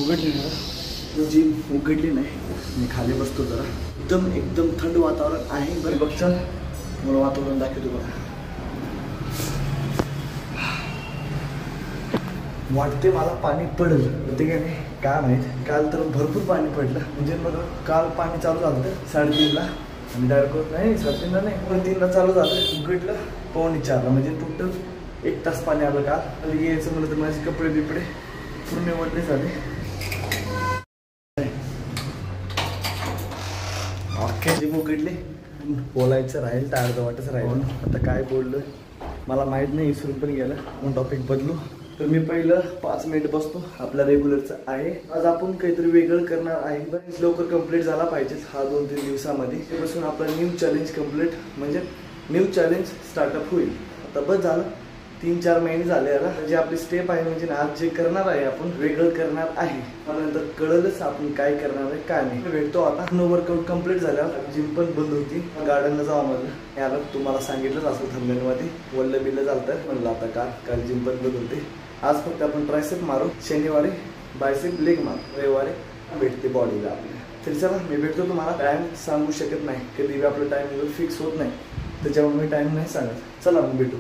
उघडली ना जिम उघडली नाही. मी खाली बसतो जरा. एकदम थंड वातावरण आहे. बरं बघ चल मला वातावरण दाखवतो बघा. वाटते मला पाणी पडेल ते काय नाही काय माहीत. काल तर भरपूर पाणी पडलं. म्हणजे मग काल पाणी चालू झालं 3:30ला आणि डायरेक्ट नाही 3:30ला नाही 3ला चालू झालं. उघडलं 3:45ला म्हणजे टोटल 1 तास पाणी आलं. काल यायचं म्हणलं तर माझे कपडे बिपडे पूर्ण वडले झाले. अख्खे जिम उघडले. बोलायचं राहील तर अर्धवटच राहील. आता काय बोललं मला माहीत नाही. विसरून पण गेलं. मग टॉपिक बदलू. तर मी पहिलं 5 मिनिट बसतो. आपल्या रेग्युलरचं आहे. आज आपण काहीतरी वेगळं करणार आहे. बरं लवकर कंप्लीट झाला पाहिजे हा 2-3 दिवसामध्ये. त्यापासून आपला न्यू चॅलेंज कंप्लीट म्हणजे न्यू चॅलेंज स्टार्टअप होईल. आता बस झालं 3-4 महिने झाले याला. जे आपली स्टेप आहे म्हणजे आज जे करणार आहे आपण वेगळं करणार आहे. मला नंतर कळलंच आपण काय करणार आहे काय नाही. भेटतो आता. वर्कआउट कंप्लीट झाल्यावर जिम पण बंद होती. गार्डनला जावं म्हणलं. याला तुम्हाला सांगितलंच असं थंबनेलमध्ये वल्ल बिल्ल झालं म्हणलं आता काल जिम पण बंद होते. आज फक्त आपण ट्रायसेप मारू. शनिवारी बायसेप लेग मारू. रविवारी भेटते बॉडीला आपल्या. तरी चला मी भेटतो तुम्हाला. टाइम सांगू शकत नाही. कधी आपलं टाइम फिक्स होत नाही त्याच्यामुळे मी टाइम नाही सांगत. चला मग भेटू.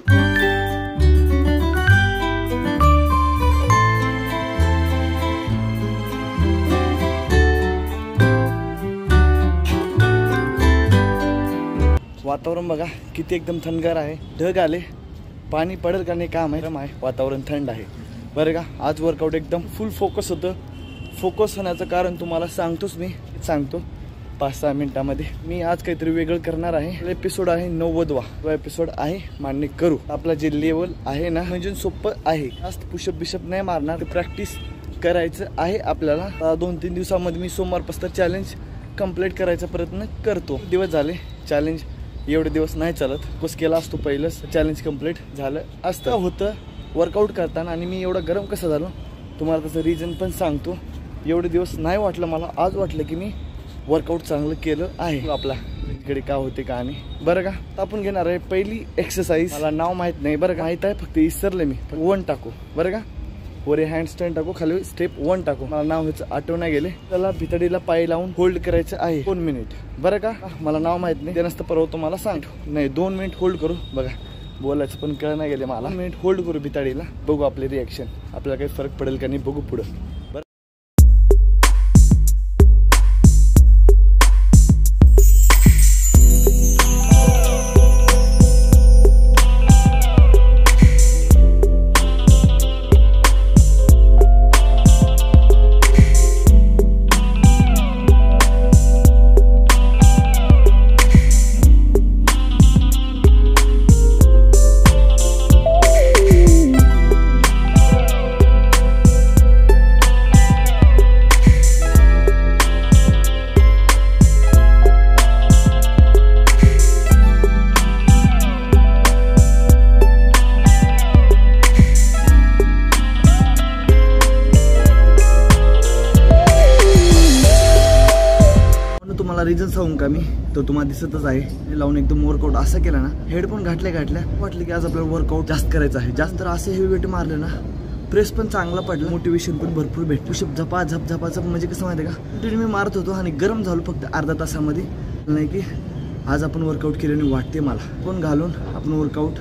वातावरण बघा किती एकदम थंडगार आहे. ढग आले. पाणी पडेल का नाही काम आहे. वातावरण थंड आहे बरं का. आज वर्कआउट एकदम फुल फोकस होतं. फोकस होण्याचं कारण तुम्हाला सांगतोच मी. सांगतो 5-6 मिनिटामध्ये. मी आज काहीतरी वेगळं करणार आहे. एपिसोड आहे 90वा एपिसोड आहे. मान्य करू आपला जे लेवल आहे ना म्हणजे सोपं आहे. जास्त पुशअप बिशप नाही मारणार. प्रॅक्टिस करायचं आहे आपल्याला. 2-3 दिवसामध्ये मी सोमवारपासून चॅलेंज कंप्लीट करायचा प्रयत्न करतो. दिवस झाले चॅलेंज एवढे दिवस नाही चालत. कोर्स केला असतो पहिलंच चॅलेंज कंप्लीट झालं असतं होतं वर्कआउट करताना. आणि मी एवढा गरम कसं झालो तुम्हाला त्याचं रिझन पण सांगतो. एवढे दिवस नाही वाटलं मला. आज वाटलं की मी वर्कआउट चांगलं केलं आहे. आपला इकडे का होते का नाही बरं का. आपण घेणार आहे पहिली एक्सरसाइज. मला नाव माहीत नाही बरं का. माहीत आहे फक्त विसरले मी. 1 टाकू बरं का. वर हँड स्टँड टाकू. खाली स्टेप 1 टाकू. मला नाव ह्याचं आठवण गेले. त्याला भितडीला पाय लावून होल्ड करायचं आहे 2 मिनिट बरं का. मला नाव माहित नाही. ते नसतं परवा तुम्हाला सांगतो. नाही 2 मिनिट होल्ड करू. बघा बोलायचं पण कळ नाही गेले मला. 2 मिनिट होल्ड करू भितडीला. बघू आपले रिॲक्शन. आपल्याला काही फरक पडेल का नाही बघू पुढं. रिझन सांगू का मी तर तुम्हाला दिसतच आहे. लावून एकदम वर्कआउट असं केला ना. हेडफोन घातल्या वाटलं की आज आपल्याला वर्कआउट जास्त करायचं आहे. जास्त तर असे हेवी वेट मारले ना प्रेस पण चांगला पडला. मोटिवेशन पण भरपूर भेट. पुशअप झपा म्हणजे कसं माहिती आहे का. कंटिन्यू मी मारत होतो आणि गरम झालो फक्त अर्धा तासामध्ये. नाही की आज आपण वर्कआउट केल्याने वाटते मला. पण घालून आपण वर्कआउट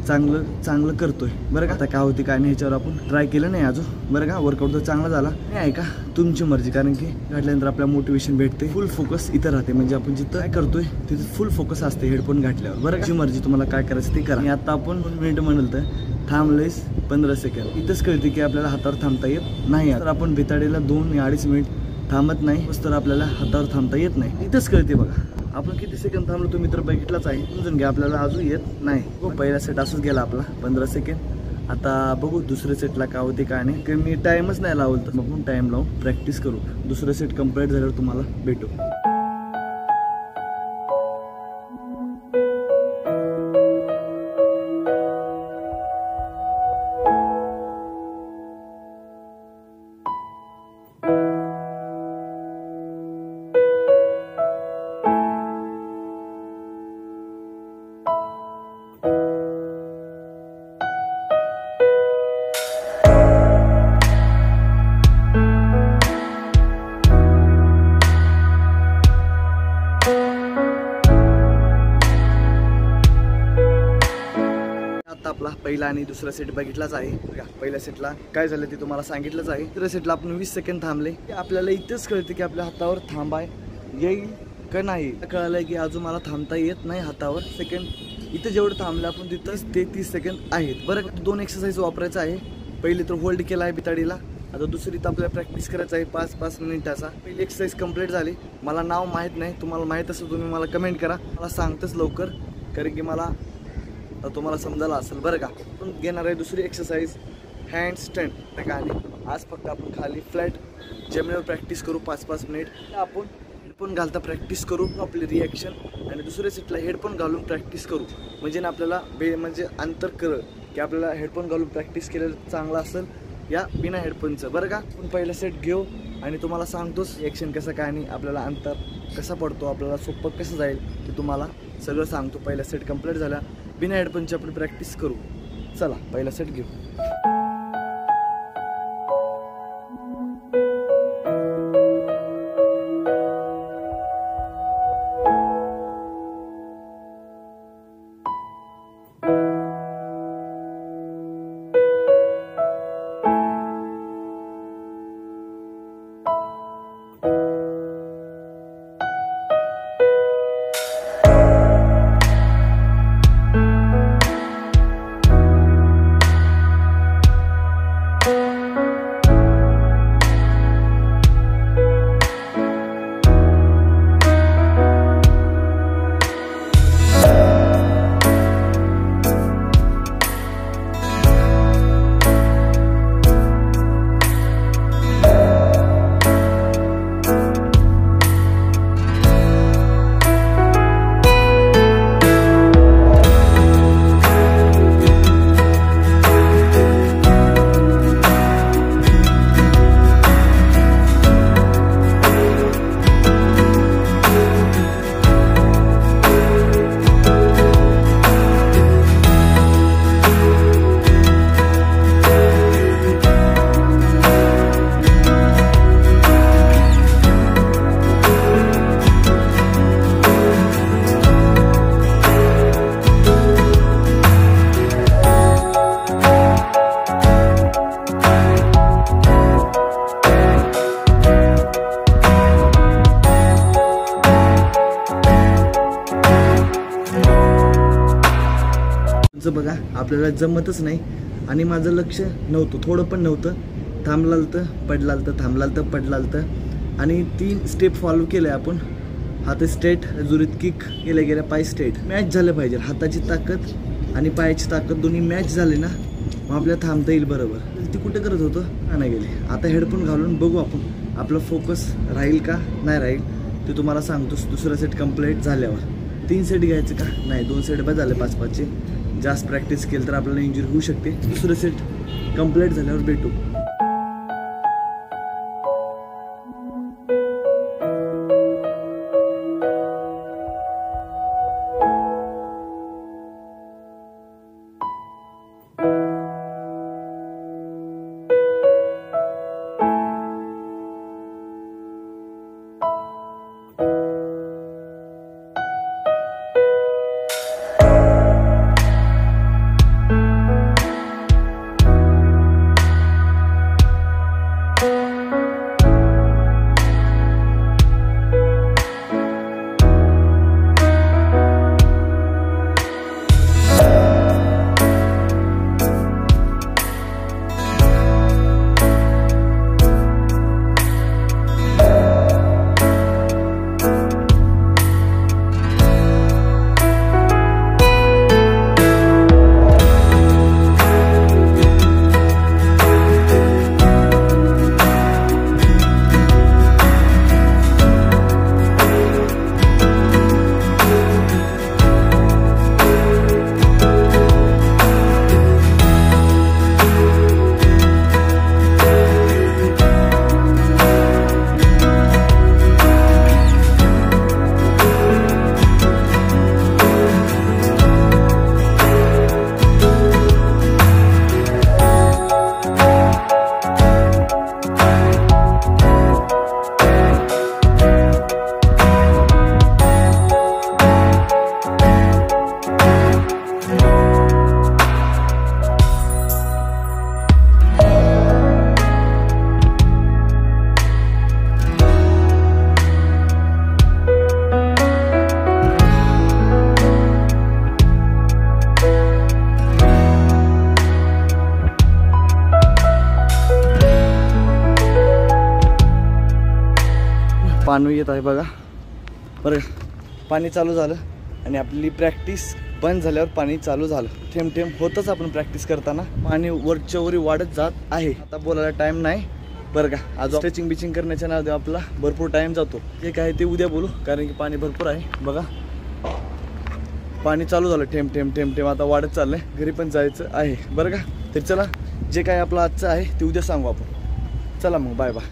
चांगलं करतोय बरं का. आता काय होते काय नाही ह्याच्यावर आपण ट्राय केलं नाही अजून बरं का. वर्कआउट तर चांगला झाला नाही आहे का तुमची मर्जी. कारण की घातल्यानंतर आपल्याला मोटिवेशन भेटते. फुल फोकस इथं राहते. म्हणजे आपण जिथं काय करतोय तिथे फुल फोकस असते हेडफोन घातल्यावर बरं का. मर्जी तुम्हाला काय करायचं ते करा. आता आपण 2 मिनिट म्हणलं तर थांबलेस 15 सेकंद. इथंच कळते की आपल्याला हातावर थांबता येत नाही. तर आपण भिताडीला 2-2.5 मिनिट थांबत नाही तर आपल्याला हातावर थांबता येत नाही. इथंच कळते बघा. आपण किती सेकंद थांबलो तुम्ही तर बघितलाच आहे. समजून घ्या आपल्याला अजून येत नाही. पहिला सेट असंच गेला आपला 15 सेकंड. आता बघू दुसऱ्या सेटला काय होते काय नाही. कारण मी टाइमच नाही लावलं तर मग टाइम लावून प्रॅक्टिस करू. दुसरं सेट कंप्लीट झाल्यावर तुम्हाला भेटू. पहिला आणि दुसरा सेट बघितलाच आहे बघा. पहिल्या सेटला काय झालं ते तुम्हाला सांगितलंच आहे. दुसऱ्या सेटला आपण 20 सेकंड थांबले. आपल्याला इथंच कळते की आपल्या हातावर थांबाय येईल का नाही. कळालंय की अजून मला थांबता येत नाही हातावर सेकंड. इथं जेवढं थांबलं आपण तिथंच ते 30 सेकंड आहेत बरं. 2 एक्सरसाइज वापरायचं आहे. पहिली तर होल्ड केला आहे बिताडीला. आता दुसरी तर आपल्याला प्रॅक्टिस करायचं आहे 5-5 मिनिटाचा. पहिली एक्सरसाइज कंप्लीट झाली. मला नाव माहीत नाही, तुम्हाला माहीत असेल तुम्ही मला कमेंट करा. मला सांगतच लवकर कारण की मला तुम्हाला समजायला असेल बरं का. आपण घेणार आहे दुसरी एक्सरसाइज हँड स्टँड का. आणि आज फक्त आपण खाली फ्लॅट जमिनीवर प्रॅक्टिस करू 5-5 मिनिट. आपण हेडफोन घालता प्रॅक्टिस करू आपली रिॲक्शन. आणि दुसऱ्या सेटला हेडफोन घालून प्रॅक्टिस करू म्हणजे ना आपल्याला म्हणजे अंतर कळलं की आपल्याला हेडफोन घालून प्रॅक्टिस केलेलं चांगलं असेल या बिना हेडफोनचं बरं का. आपण पहिला सेट घेऊ आणि तुम्हाला सांगतोच रिॲक्शन कसं काय आणि आपल्याला अंतर कसा पडतो, आपल्याला सोपं कसं जाईल ते तुम्हाला सगळं सांगतो. पहिला सेट कंप्लीट झाला. बिना हेडफोनची आपण प्रॅक्टिस करू. चला पहिला सेट घेऊ. बघा आपल्याला जमतच नाही आणि माझं लक्ष नव्हतं, थोडं पण नव्हतं. थांबलाल तर पडलाल तर थांबलाल तर पडलाल तर. आणि 3 स्टेप फॉलो केले आपण. हात स्ट्रेट, जुरीत किक केल्या गेल्या, पाय स्ट्रेट. मॅच झालं पाहिजे. हाताची ताकद आणि पायाची ताकद दोन्ही मॅच झाले ना मग आपल्याला थांबता येईल बरोबर. ती कुठे करत होतं नाही गेली. आता हेडफोन घालून बघू आपण आपला फोकस राहील का नाही राहील ते तुम्हाला सांगतो. दुसरा सेट कंप्लीट झाल्यावर 3 सेट घ्यायचे का नाही, 2 सेट बस झाले 5-5चे. जास्त प्रॅक्टिस केली तर आपल्याला इंजुरी होऊ शकते. दुसरं सेट कंप्लीट झाल्यावर भेटू. पाणी येत आहे बघा बरं. पाणी चालू झालं आणि आपली प्रॅक्टिस बंद झाल्यावर पाणी चालू झालं. थेंब थेंब होतच आपण प्रॅक्टिस करताना. पाणी वरच्या वरी वाढत जात आहे. आता बोलायला टाइम नाही बरं का. आज स्ट्रेचिंग बिचिंग करण्याच्या नावाने आपला भरपूर टाइम जातो. जे काय ते उद्या बोलू, कारण की पाणी भरपूर आहे बघा. पाणी चालू झालं थेंब थेंब थेंब थेंब. आता वाढत चाललंय. घरी पण जायचं आहे बरं का. तर चला, जे काय आपलं आजचं आहे ते उद्या सांगू आपण. चला मग, बाय बाय.